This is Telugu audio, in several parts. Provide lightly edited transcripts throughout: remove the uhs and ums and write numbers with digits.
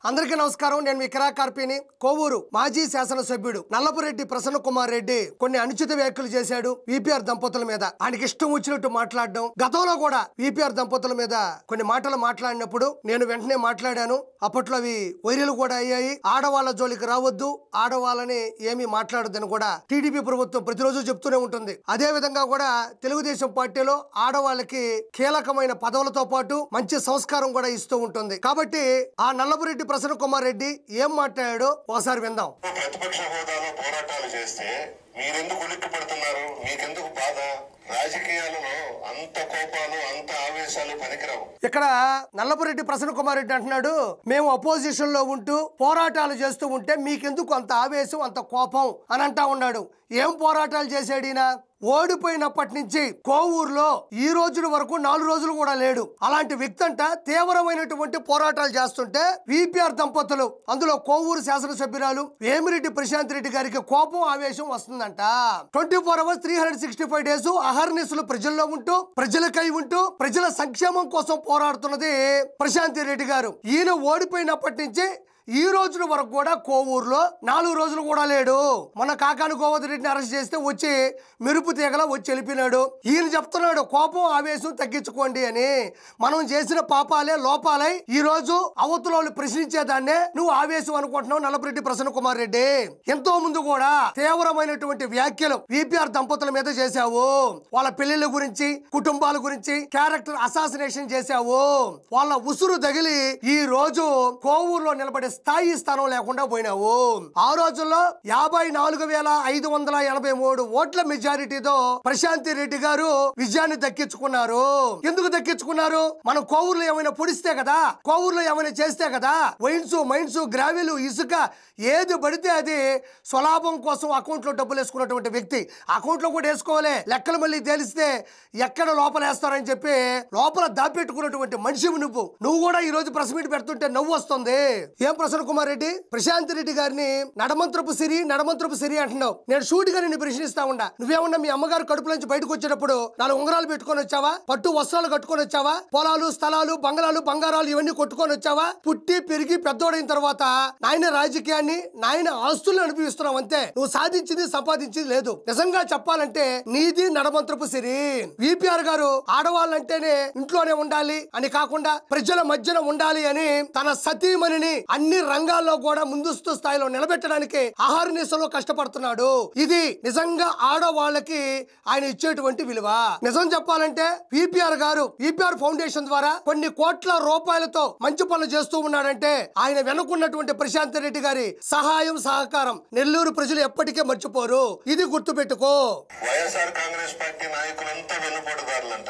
అందరికీ నమస్కారం. నేను మీ కిరాకార్పిని. కోవూరు మాజీ శాసనసభ్యుడు నల్లపురెడ్డి ప్రసన్న కుమార్ రెడ్డి కొన్ని అనుచిత వ్యాఖ్యలు చేశాడు విపిఆర్ దంపతుల మీద. ఆయనకి ఇష్టం వచ్చినట్టు మాట్లాడడం. గతంలో కూడా విపిఆర్ దంపతుల మీద కొన్ని మాటలు మాట్లాడినప్పుడు నేను వెంటనే మాట్లాడాను. అప్పట్లో అవి వైరల్ కూడా అయ్యాయి. ఆడవాళ్ళ జోలికి రావద్దు, ఆడవాళ్ళని ఏమీ మాట్లాడొద్దని కూడా టీడీపీ ప్రభుత్వం ప్రతిరోజు చెప్తూనే ఉంటుంది. అదే విధంగా కూడా తెలుగుదేశం పార్టీలో ఆడవాళ్ళకి కీలకమైన పదవులతో పాటు మంచి సంస్కారం కూడా ఇస్తూ ఉంటుంది. కాబట్టి ఆ నల్లపురెడ్డి ప్రసన్న కుమార్ రెడ్డి ఏం మాట్లాడాడో ఒకసారి విందాం. ప్రతిపక్ష హోదాలో పోరాటాలు చేస్తే మీరెందుకు ఉలిక్కి పడుతున్నారు? మీకెందుకు బాధ? రాజకీయాలలో అంత కోపాలు, అంత ఆవేశాలు పనికిరావు. ఇక్కడ నల్లపురెడ్డి ప్రసన్న కుమార్ రెడ్డి అంటున్నాడు, మేము అపోజిషన్ లో ఉంటూ పోరాటాలు చేస్తూ ఉంటే మీకెందుకు అంత ఆవేశం, అంత కోపం అని అంటా ఉన్నాడు. ఏం పోరాటాలు చేసాడినా? ఓడిపోయినప్పటి నుంచి కోవూరులో ఈ రోజు వరకు 4 రోజులు కూడా లేడు. అలాంటి వ్యక్తి అంట తీవ్రమైనటువంటి పోరాటాలు చేస్తుంటే విపిఆర్ దంపతులు, అందులో కోవూరు శాసనసభ్యురాలు వేమిరెడ్డి ప్రశాంత్ రెడ్డి గారికి కోపం, ఆవేశం వస్తుందంట. 24 hours 365 days అహర్నిశలు ప్రజల్లో ఉంటూ, ప్రజలకై ఉంటూ, ప్రజల సంక్షేమం కోసం పోరాడుతున్నది ప్రశాంత్ రెడ్డి గారు. ఈయన ఓడిపోయినప్పటి నుంచి ఈ రోజుల వరకు కూడా కోవూరులో 4 రోజులు కూడా లేడు. మన కాకాని గోవర్ధన్ రెడ్డిని అరెస్ట్ చేస్తే వచ్చి మెరుపు తీగల వచ్చి వెళ్ళిపోయినాడు. ఈయన చెప్తున్నాడు కోపం, ఆవేశం తగ్గించుకోండి అని. మనం చేసిన పాపాలే లోపాలై ఈ రోజు అవతల వాళ్ళు ప్రశ్నించేదాన్నే నువ్వు ఆవేశం అనుకుంటున్నావు నల్లపురెడ్డి ప్రసన్న కుమార్ రెడ్డి. ఎంతో ముందు కూడా తీవ్రమైనటువంటి వ్యాఖ్యలు విపిఆర్ దంపతుల మీద చేశావు. వాళ్ళ పెళ్లిళ్ళ గురించి, కుటుంబాల గురించి క్యారెక్టర్ అసాసినేషన్ చేశావు. వాళ్ళ ఉసురు తగిలి ఈ రోజు కోవూరులో నిలబడే స్థానం లేకుండా పోయినావు. ఆ రోజుల్లో 54,583 ఓట్ల మెజారిటీతో ప్రశాంత్ రెడ్డి గారు విజయాన్ని దక్కించుకున్నారు. ఎందుకు దక్కించుకున్నారు? మనం కోవూరులో ఏమైనా పొడిస్తే కదా, కోవూరులో ఏమైనా చేస్తే కదా. వైన్స్, మైన్స్, గ్రావెల్, ఇసుక ఏది పడితే అది స్వలాభం కోసం అకౌంట్ లో డబ్బులు వేసుకున్నటువంటి వ్యక్తి. అకౌంట్ లో కూడా వేసుకోవాలి, లెక్కలు మళ్ళీ తెలిస్తే ఎక్కడ లోపల వేస్తారని చెప్పి లోపల దాపెట్టుకున్నటువంటి మనిషి నువ్వు కూడా ఈ రోజు ప్రెస్ మీట్ పెడుతుంటే నవ్వు వస్తుంది. ఏం ప్రసన్న కుమార్ రెడ్డి, ప్రశాంత్ రెడ్డి గారిని నడమంత్రపు సిరి అంటున్నావు. నేను షూట్ గా నిన్ను ప్రశ్నిస్తా ఉండా. నువ్వేమన్నా మీ అమ్మగారు కడుపులోంచి బయటకు వచ్చేటప్పుడు 4 ఉంగరాలు పెట్టుకొని వచ్చావా? పట్టు వస్త్రాలు కట్టుకొని వచ్చావా? పొలాలు, స్థలాలు, బంగళాలు, బంగారాలు ఇవన్నీ కొట్టుకొని వచ్చావా? పుట్టి పెరిగి పెద్దోడైన తర్వాత నాయన రాజకీయాన్ని, నాయన ఆస్తులను అనుభవిస్తున్నావు అంతే. నువ్వు సాధించింది, సంపాదించింది లేదు. నిజంగా చెప్పాలంటే నీది నడమంత్రపు సిరి. విపిఆర్ గారు ఆడవాళ్ళంటేనే ఇంట్లోనే ఉండాలి అని కాకుండా ప్రజల మధ్యన ఉండాలి అని తన సతీమణిని అన్ని రంగాల్లో కూడా ముందస్తు స్థాయిలో నిలబెట్టడానికి అహర్నిశలో కష్టపడుతున్నాడు. ఇది నిజంగా ఆడవాళ్ళకి ఆయన ఇచ్చేటువంటి విలువ. నిజం చెప్పాలంటే విపిఆర్ గారు విపిఆర్ ఫౌండేషన్ ద్వారా కొన్ని కోట్ల రూపాయలతో మంచి పనులు చేస్తూ ఉన్నాడంటే ఆయన వెనుకున్నటువంటి ప్రశాంత్ రెడ్డి గారి సహాయం, సహకారం నెల్లూరు ప్రజలు ఎప్పటికీ మర్చిపోరు. ఇది గుర్తుపెట్టుకో. వైఎస్ఆర్ కాంగ్రెస్ పార్టీ నాయకులంతా వెన్నుపోటుదారులంట,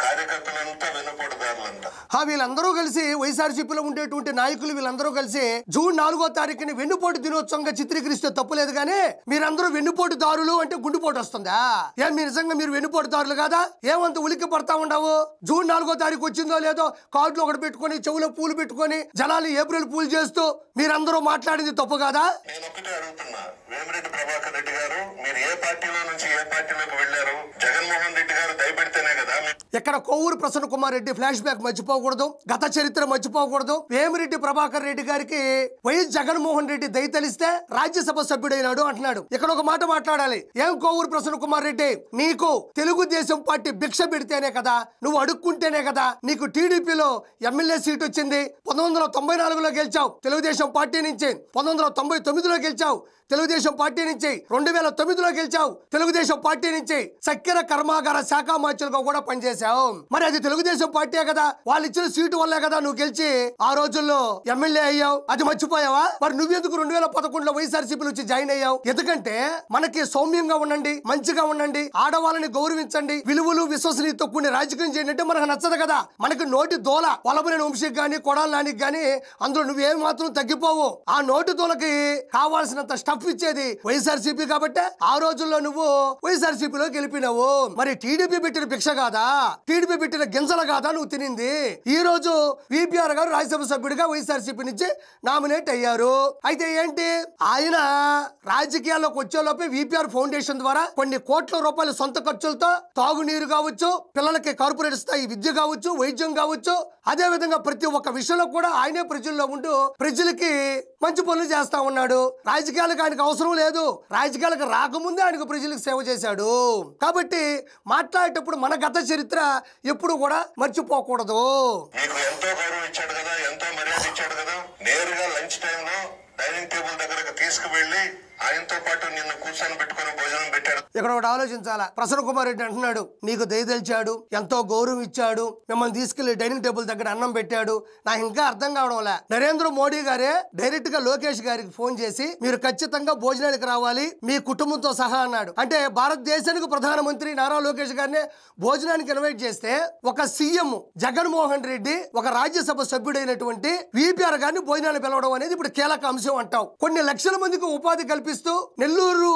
కార్యకర్తలంతా వెన్నుపోటుదారులంట. వీళ్ళందరూ కలిసి వైఎస్ఆర్సీపీలో ఉండేటువంటి నాయకులు వీళ్ళందరూ కలిసి జూన్ 4వ తారీఖుని వెన్నుపోటు దినోత్సవంగా చిత్రీకరిస్తే తప్పులేదు. కానీ మీరందరూ వెన్నుపోటు దారులు అంటే గుండెపోటు వస్తుందా? ఏం మీరు నిజంగా మీరు వెన్నుపోటు దారులు కాదా? ఏమంత ఉలిక్కి పడతా ఉండవు? జూన్ 4వ తారీఖు వచ్చిందో లేదో కార్డులో ఒకటి పెట్టుకొని, చెవులో పూలు పెట్టుకొని, జనాలు ఏప్రిల్ పూలు చేస్తూ మీరందరూ మాట్లాడింది తప్పు కాదా? నేను ఒక్కటే అడుగుతున్నా, వేమిరెడ్డి ప్రభాకర్ రెడ్డి గారు మీరు ఏ పార్టీలో నుంచి ఏ పార్టీలోకి వెళ్లారు? జగన్మోహన్ రెడ్డి గారు దయపెడితేనే కదా. ఇక్కడ కోవూరు ప్రసన్న కుమార్ రెడ్డి ఫ్లాష్ బ్యాక్ మర్చిపోకూడదు, గత చరిత్ర మర్చిపోకూడదు. వేమిరెడ్డి ప్రభాకర్ రెడ్డి గారికి వైఎస్ జగన్మోహన్ రెడ్డి దయతలిస్తే రాజ్యసభ సభ్యుడైనాడు అంటున్నాడు. ఇక్కడ ఒక మాట మాట్లాడాలి. ఏం కోవూరు ప్రసన్న కుమార్ రెడ్డి, నీకు తెలుగుదేశం పార్టీ భిక్ష పెడితేనే కదా, నువ్వు అడుక్కుంటేనే కదా నీకు టీడీపీలో ఎమ్మెల్యే సీట్ వచ్చింది. 1994లో గెలిచావు తెలుగుదేశం పార్టీ నుంచి, 1999లో గెలిచావు తెలుగుదేశం పార్టీ నుంచి, 2009లో గెలిచావు తెలుగుదేశం పార్టీ నుంచి. చక్కెర కర్మాగార శాఖ మార్చులుగా కూడా పనిచేశావు. మరి అది తెలుగుదేశం పార్టీ కదా, వాళ్ళు ఇచ్చిన సీటు వల్లే కదా నువ్వు గెలిచి ఆ రోజుల్లో ఎమ్మెల్యే అయ్యావు. అది మర్చిపోయావా? మరి నువ్వెందుకు 2011లో వైఎస్ఆర్సీపీలో వచ్చి జాయిన్ అయ్యావు? ఎందుకంటే మనకి సౌమ్యంగా ఉండండి, మంచిగా ఉండండి, ఆడవాళ్ళని గౌరవించండి, విలువలు విశ్వసనీయతో కూడిన రాజకీయం చేయండి అంటే మనకు నచ్చదు కదా. మనకి నోటి దోల వలబులేని వంశీకి గానీ, కొడాల నానికి గానీ అందులో నువ్వేం మాత్రం తగ్గిపోవు. ఆ నోటి దోలకి కావాల్సినంత స్టఫ్ ఇచ్చేది వైఎస్ఆర్సీపీ కాబట్టి ఆ రోజుల్లో నువ్వు వైఎస్ఆర్సీపీలో గెలిపినావు. మరి టీడీపీ పెట్టిన భిక్ష కాదా? టీడీపీ పెట్టిన గింజల కాదా నువ్వు తినింది? ఈ రోజు విపిఆర్ గారు రాజ్యసభ సభ్యుడిగా వైఎస్ఆర్సీపీ నుంచి నామినేట్ అయ్యారు. అయితే ఏంటి, ఆయన రాజకీయాల్లోకి వచ్చేలోపే విపిఆర్ ఫౌండేషన్ ద్వారా కొన్ని కోట్ల రూపాయల సొంత ఖర్చులతో తాగునీరు కావచ్చు, పిల్లలకి కార్పొరేట్ స్థాయి విద్య కావచ్చు, వైద్యం కావచ్చు, అదే విధంగా ప్రతి ఒక్క విషయంలో కూడా ఆయనే ప్రజల్లో ఉంటూ ప్రజలకి మంచి పనులు చేస్తా ఉన్నాడు. రాజకీయాలకు ఆయనకు అవసరం లేదు, రాజకీయాలకు రాకముందే ఆయనకు ప్రజలకు సేవ చేశాడు. కాబట్టి మాట్లాడేటప్పుడు మన గత చరిత్ర ఎప్పుడు కూడా మర్చిపోకూడదు. మీకు ఎంతో గౌరవం ఇచ్చాడు కదా, ఎంతో మర్యాద ఇచ్చాడు కదా, నేరుగా లంచ్ టైంలో డైనింగ్ టేబుల్ దగ్గరకు తీసుకువెళ్లి ఆయనతో పాటు నిన్ను కూర్చొని పెట్టుకుని భోజనం పెట్టాడు. ఇక్కడ ఒకటి ఆలోచించాలా. ప్రసన్న కుమార్ రెడ్డి అంటున్నాడు, నీకు దయదలిచాడు, ఎంతో గౌరవం ఇచ్చాడు, మిమ్మల్ని తీసుకెళ్లి డైనింగ్ టేబుల్ దగ్గర అన్నం పెట్టాడు. నాకు ఇంకా అర్థం కావడంలే. నరేంద్ర మోడీ గారే డైరెక్ట్ గా లోకేష్ గారికి ఫోన్ చేసి మీరు ఖచ్చితంగా భోజనానికి రావాలి మీ కుటుంబంతో సహా అన్నాడు. అంటే భారతదేశానికి ప్రధానమంత్రి నారా లోకేష్ గారిని భోజనానికి ఇన్వైట్ చేస్తే ఒక సీఎం జగన్మోహన్ రెడ్డి ఒక రాజ్యసభ సభ్యుడైనటువంటి విపిఆర్ గారిని భోజనాన్ని పిలవడం అనేది ఇప్పుడు కీలక అంశం అంటావు. కొన్ని లక్షల మందికి ఉపాధి కల్పిస్తూ నెల్లూరు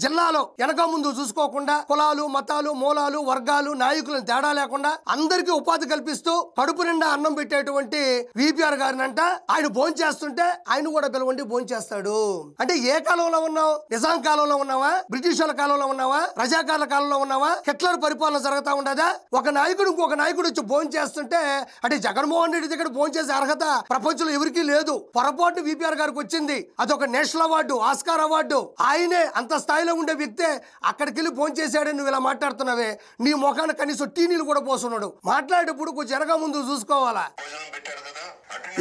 జిల్లాలో వెనక ముందు చూసుకోకుండా కులాలు, మతాలు, మూలాలు, వర్గాలు, నాయకులను తేడా లేకుండా అందరికీ ఉపాధి కల్పిస్తూ కడుపు నిండా అన్నం పెట్టేటువంటి విపిఆర్ గారిని అంట ఆయన భోజనం చేస్తుంటే ఆయన కూడా పిలవండి భోజనం చేస్తాడు. అంటే ఏ కాలంలో ఉన్నావు? నిజాం కాలంలో ఉన్నావా? బ్రిటిష్ వాళ్ళ కాలంలో ఉన్నావా? రజాకార్ల కాలంలో ఉన్నావా? హిట్లర్ పరిపాలన జరుగుతా ఉండదా? ఒక నాయకుడు ఇంకొక నాయకుడు వచ్చి భోజనం చేస్తుంటే అంటే జగన్మోహన్ రెడ్డి దగ్గర భోజనం చేసే అర్హత ప్రపంచంలో ఎవరికీ లేదు. పొరపాటు విపిఆర్ గారికి వచ్చింది. అదొక నేషనల్ అవార్డు, ఆస్కార్ అవార్డు. ఆయనే అంత స్థాయిలో ఉండే వ్యక్తే అక్కడికి వెళ్ళి భోజనం చేశాడని నువ్వు ఇలా మాట్లాడుతున్నావే, నీ ముఖాన కనీసం టీ నీళ్ళు కూడా పోస్తున్నాడు. మాట్లాడేటప్పుడు కొంచెం వెనక ముందు చూసుకోవాలా.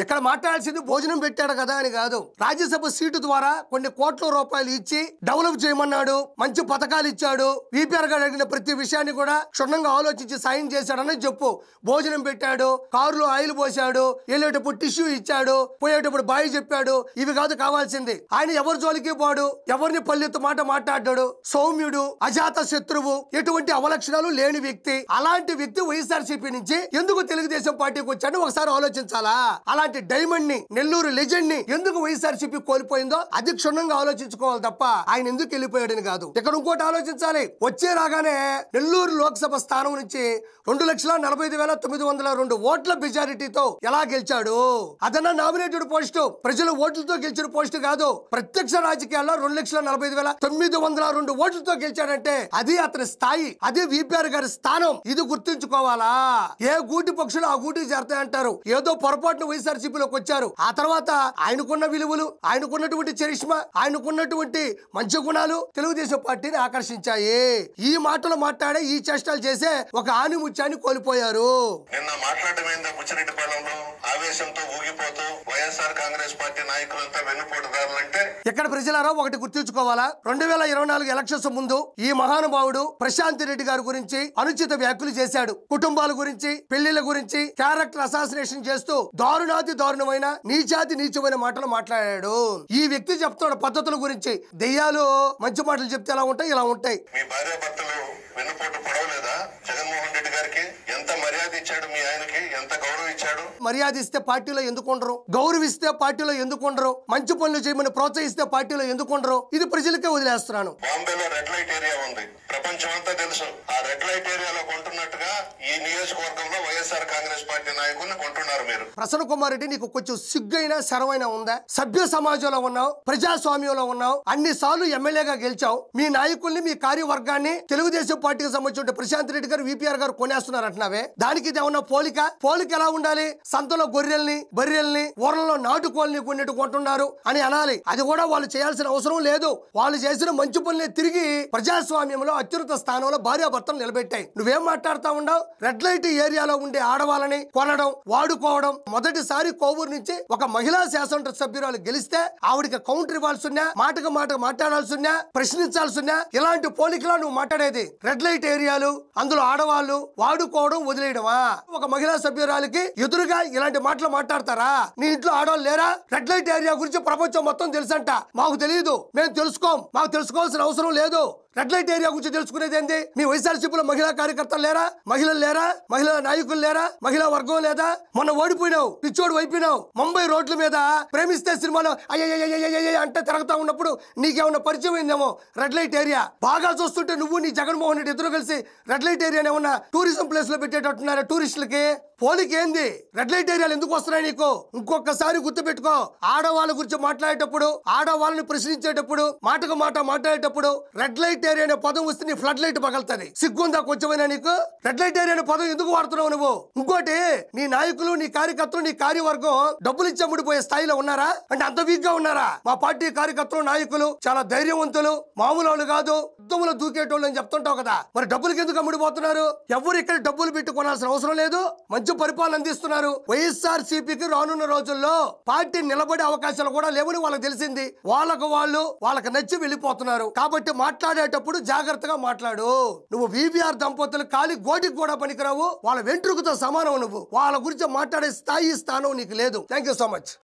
ఇక్కడ మాట్లాడాల్సింది భోజనం పెట్టాడు కదా అని కాదు. రాజ్యసభ సీటు ద్వారా కొన్ని కోట్ల రూపాయలు ఇచ్చి డెవలప్ చేయమన్నాడు, మంచి పథకాలు ఇచ్చాడు. విపిఆర్ గారు అడిగిన ప్రతి విషయాన్ని కూడా క్షుణ్ణంగా ఆలోచించి సాయం చేశాడని చెప్పు. భోజనం పెట్టాడు, కారులో ఆయిల్ పోసాడు, వెళ్ళేటప్పుడు టిష్యూ ఇచ్చాడు, పోయేటప్పుడు బాయ్ చెప్పాడు. ఇవి కాదు కావాల్సింది. ఆయన ఎవరి జోలికి పోడు, ఎవరిని పల్లెత్తు మాట మాట్లాడాడు, సౌమ్యుడు, అజాత శత్రువు, ఎటువంటి అవలక్షణాలు లేని వ్యక్తి. అలాంటి వ్యక్తి వైఎస్ఆర్సీపీ నుంచి ఎందుకు తెలుగుదేశం పార్టీకి వచ్చాడో ఒకసారి ఆలోచించాలా. అలాంటి డైమండ్ ని, నెల్లూరు లెజెండ్ ని ఎందుకు వైఎస్ఆర్సీపీ కోల్పోయిందో అది క్షుణ్ణంగా ఆలోచించుకోవాలి తప్ప ఆయన ఎందుకు వెళ్ళిపోయాడని కాదు. ఇక్కడ ఇంకోటి ఆలోచించాలి. వచ్చే రాగానే నెల్లూరు లోక్సభ స్థానం నుంచి 2,45,902 ఓట్ల మెజారిటీతో ఎలా గెలిచాడు? అదన్నా నామినేటెడ్ పోస్టు, ప్రజల ఓట్లతో గెలిచిన పోస్టు కాదు. ప్రత్యక్ష రాజకీయాల్లో 2,40,902 ఓట్లతో గెలిచాడంటే అది అతని స్థాయి, అది విపిఆర్ గారి స్థానం. ఇది గుర్తుంచుకోవాలా. ఏ గూటి పక్షులు ఆ గూటికి చేరతాయంటారు. ఏదో పొరపాటున వైఎస్ఆర్సీపీలోకి వచ్చారు. ఆ తర్వాత ఆయనకున్న విలువలు, ఆయనకున్నటువంటి చరిష్మా, ఆయనకున్నటువంటి మంచి గుణాలు తెలుగుదేశం పార్టీని ఆకర్షించాయి. ఈ మాటలు మాట్లాడే, ఈ చేష్టాలు చేసే ఒక ఆనిముత్యాన్ని కోల్పోయారు. నిన్న మాట్లాడమైందా బుచ్చిరెడ్డిపాలెంలో ఆవేశంతో ఊగిపోతూ వైఎస్ఆర్ కాంగ్రెస్ పార్టీ నాయకులంతా వెన్నుపోటుదారులంటే ఇక్కడ ప్రజలారా ఒకటి గుర్తుంచుకోవాలా. 2024 ఎలక్షన్స్ ముందు ఈ మహానుభావుడు ప్రశాంత్ రెడ్డి గారి గురించి అనుచిత వ్యాఖ్యలు చేశాడు. కుటుంబాల గురించి, పెళ్లిళ్ల గురించి క్యారెక్టర్ అసాసినేషన్ చేస్తూ దారుణాతి దారుణమైన, నీచాతి నీచమైన మాటలు మాట్లాడాడు. ఈ వ్యక్తి చెప్తాడు పద్ధతుల గురించి. దెయ్యాలు మంచి మాటలు చెప్తే ఎలా ఉంటాయి, ఇలా ఉంటాయి. మీ భార్య భర్తలు వెన్నుపోటు పడవలేదా? జగన్మోహన్ రెడ్డి గారికి ఎంత మర్యాద ఇచ్చాడు, మీ ఆయనకి ఎంత గౌరవం ఇచ్చాడు. మర్యాద ఇస్తే పార్టీలో ఎందుకు ఉండరు? గౌరవిస్తే పార్టీలో ఎందుకు ఉండరు? మంచి పనులు చేయమని ప్రోత్సహిస్తే పార్టీలో ఎందుకు ఉండరు? ఇది ప్రజలకే వదిలేస్తున్నాను. బాంబేలో రెడ్ లైట్ ఏరియా ఉంది, ప్రపంచం అంతా తెలుసు. ఆ రెడ్ లైట్ ఏరియాలో కొంటున్నట్టుగా ఈ నియోజకవర్గంలో వైఎస్ఆర్ కాంగ్రెస్ పార్టీ నాయకుల్ని కొంటున్నారు మీరు. ప్రసన్న కుమార్ రెడ్డి, నీకు కొంచెం సిగ్గైనా శరమైనా ఉందా? సభ్య సమాజంలో ఉన్నావు, ప్రజాస్వామ్యంలో ఉన్నావు, అన్ని సార్లు ఎమ్మెల్యేగా గెలిచావు. మీ నాయకుల్ని, మీ కార్యవర్గాన్ని తెలుగుదేశం పార్టీకి సంబంధించిన ప్రశాంత్ రెడ్డి గారు, విపిఆర్ గారు కొనేస్తున్నారు అంటున్నావే, దానికి ఇది ఏమన్నా పోలిక? పోలిక ఎలా ఉండాలి? సంతలో గొర్రెల్ని, బర్రెల్ని, ఊర్లలో నాటుకోల్ని కొన్నిటి కొంటున్నారు అని అనాలి. అది కూడా వాళ్ళు చేయాల్సిన అవసరం లేదు. వాళ్ళు చేసిన మంచి పనులే తిరిగి ప్రజాస్వామ్యంలో అత్యున్నత స్థానంలో భార్యాభర్తలు నిలబెట్టాయి. నువ్వేం మాట్లాడుతా ఉండవు? రెడ్ లైట్ ఏరియాలో ఉండే ఆడవాళ్ళని కొనడం, వాడుకోవడం. మొదటిసారి కోవూరు నుంచి ఒక మహిళా శాసనసభ సభ్యురాలు గెలిస్తే ఆవిడికి కౌంటర్ ఇవ్వాల్సిన్నా, మాటకు మాట మాట్లాడాల్సిన్నా, ప్రశ్నించాల్సిన్నా, ఇలాంటి పోలికలా నువ్వు మాట్లాడేది? రెడ్ లైట్ ఏరియాలు, అందులో ఆడవాళ్ళు వాడుకోవడం వదిలేయడమా? ఒక మహిళా సభ్యురాలకి ఎదురుగా ఇలాంటి మాటలు మాట్లాడతారా? నీ ఇంట్లో ఆడవాళ్ళు లేరా? రెడ్ లైట్ ఏరియా గురించి ప్రపంచం మొత్తం తెలుసంట. అంట. మాకు తెలియదు, మేము తెలుసుకోం, మాకు తెలుసుకోవాల్సిన అవసరం లేదు. రెడ్ లైట్ ఏరియా గురించి తెలుసుకునేది ఏంది? మీ వైఎస్ఆర్సీపీలో మహిళా కార్యకర్తలు లేరా? మహిళలు లేరా? మహిళా నాయకులు లేరా? మహిళా వర్గం లేదా? మొన్న ఓడిపోయినావు, పిచ్చోడు అయిపోయినావు. ముంబై రోడ్ల మీద ప్రేమిస్తే సినిమాలో అయ్యయ్య అంటే తిరుగుతా ఉన్నప్పుడు నీకేమన్నా పరిచయం అయిందేమో రెడ్ లైట్ ఏరియా. బాగా చూస్తుంటే నువ్వు నీ జగన్మోహన్ రెడ్డి ఇద్దరు కలిసి రెడ్ లైట్ ఏరియా ఏమన్నా టూరిజం ప్లేస్ లో పెట్టేటట్టున్నారా టూరిస్టులకి? పోలికి ఏంది? రెడ్ లైట్ ఏరియాలు ఎందుకు వస్తున్నాయి నీకు? ఇంకొకసారి గుర్తుపెట్టుకో, ఆడవాళ్ళ గురించి మాట్లాడేటప్పుడు, ఆడవాళ్ళని ప్రశ్నించేటప్పుడు, మాటకు మాట మాట్లాడేటప్పుడు రెడ్ లైట్ ఏరియా అనే పదం వస్తే నీ ఫ్లడ్ లైట్ పగలుతుంది. సిగ్గుందా కొంచెమైనా నీకు? రెడ్ లైట్ ఏరియా అనే పదం ఎందుకు వాడుతున్నావు నువ్వు? ఇంకోటి, నీ నాయకులు, నీ కార్యకర్తలు, నీ కార్యవర్గం డబ్బులు ఇచ్చి అమ్ముడిపోయే స్థాయిలో ఉన్నారా? అంటే అంత వీక్ గా ఉన్నారా? మా పార్టీ కార్యకర్తలు, నాయకులు చాలా ధైర్యవంతులు, మామూలు వాళ్ళు కాదు, యుద్ధంలో దూకేటోళ్ళు అని చెప్తుంటావు కదా. మరి డబ్బులకి ఎందుకు అమ్ముడిపోతున్నారు? ఎవరు ఇక్కడ డబ్బులు పెట్టి కొనాల్సిన అవసరం లేదు. మంచి పరిపాలన అందిస్తున్నారు. వైఎస్ఆర్సీపీకి రానున్న రోజుల్లో పార్టీ నిలబడే అవకాశాలు కూడా లేవని వాళ్ళకి తెలిసింది. వాళ్ళకి నచ్చి వెళ్ళిపోతున్నారు. కాబట్టి మాట్లాడేటప్పుడు జాగ్రత్తగా మాట్లాడు. నువ్వు వీవీఆర్ దంపతులు కాలి గోటికి కూడా పనికిరావు. వాళ్ళ వెంట్రుకతో సమానం నువ్వు. వాళ్ళ గురించి మాట్లాడే స్థాయి, స్థానం నీకు లేదు. Thank you so much.